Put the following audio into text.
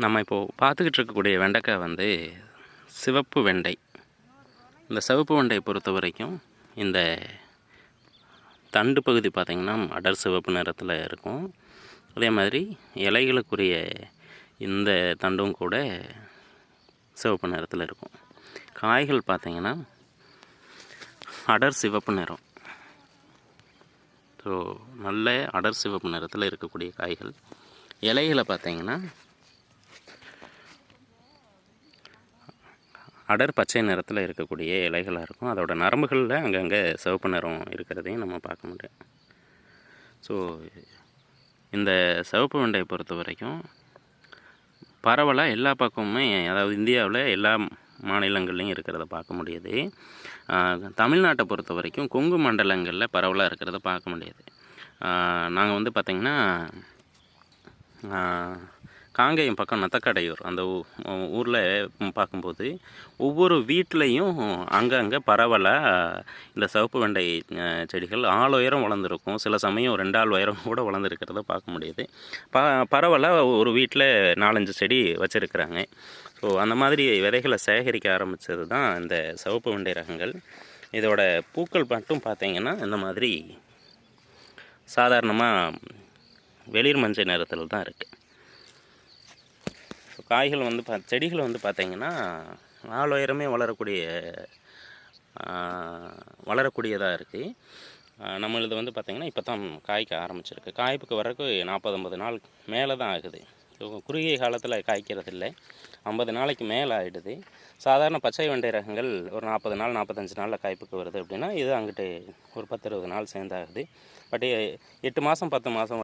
நம்ம இப்போது பார்த்துக்கிட்டு இருக்கக்கூடிய வெண்டைக்காய் வந்து சிவப்பு வெண்டை. இந்த சிவப்பு வெண்டையை பொறுத்த வரைக்கும் இந்த தண்டு பகுதி பார்த்திங்கன்னா அடர் சிவப்பு நிறத்தில் இருக்கும். அதே மாதிரி இலைகளுக்குரிய இந்த தண்டும் கூட சிவப்பு நிறத்தில் இருக்கும். காய்கள் பார்த்திங்கன்னா அடர் சிவப்பு நிறம். ஸோ நல்ல அடர் சிவப்பு நிறத்தில் இருக்கக்கூடிய காய்கள். இலைகளை பார்த்திங்கன்னா அடர் பச்சை நிறத்தில் இருக்கக்கூடிய இலைகளாக இருக்கும். அதோட நரம்புகளில் அங்கங்கே சிவப்பு நிறம் இருக்கிறதையும் நம்ம பார்க்க முடியும். ஸோ இந்த சிவப்பு வெண்டையை பொறுத்த வரைக்கும் பரவலாக எல்லா பக்கமுமே, அதாவது இந்தியாவில் எல்லா மாநிலங்கள்லையும் இருக்கிறத பார்க்க முடியுது. தமிழ்நாட்டை பொறுத்த வரைக்கும் கொங்கு மண்டலங்களில் பரவலாக இருக்கிறத பார்க்க முடியாது. நாங்கள் வந்து பார்த்திங்கன்னா காங்கேயம் பக்கம் நத்தக்கடையூர் அந்த ஊரில் பார்க்கும்போது ஒவ்வொரு வீட்லேயும் அங்கங்கே பரவலாக இந்த சிவப்பு வெண்டை செடிகள் ஆள் உயரம் வளர்ந்துருக்கும். சில சமயம் 2 ஆள் உயரம் கூட வளர்ந்துருக்கிறத பார்க்க முடியுது. பரவலாக ஒரு வீட்டில் 4-5 செடி வச்சுருக்குறாங்க. ஸோ அந்த மாதிரி விதைகளை சேகரிக்க ஆரம்பித்தது தான் இந்த சிவப்பு வெண்டை ரகங்கள். இதோட பூக்கள் மட்டும் பார்த்திங்கன்னா இந்த மாதிரி சாதாரணமாக வெளிர் மஞ்சள் நிறத்தில் தான் இருக்குது. காய்கள் வந்து செடிகள் வந்து பார்த்திங்கன்னா ஆள் உயரமே வளரக்கூடியதாக இருக்குது. நம்மளது வந்து பார்த்திங்கன்னா இப்போ தான் காய்க்க ஆரம்பிச்சிருக்கு. காய்ப்புக்கு வரக்கு 40-50 நாள் மேலே தான் ஆகுது. குறுகிய காலத்தில் காய்க்கிறது இல்லை, 50 நாளைக்கு மேலே ஆகிடுது. சாதாரண பச்சை வெண்டை ரகங்கள் ஒரு 40 நாள் 45 நாளில் காய்ப்புக்கு வருது அப்படின்னா இது அங்கிட்டு ஒரு 10-20 நாள் சேர்ந்தாகுது. பட் 8 மாதம் 10 மாதம்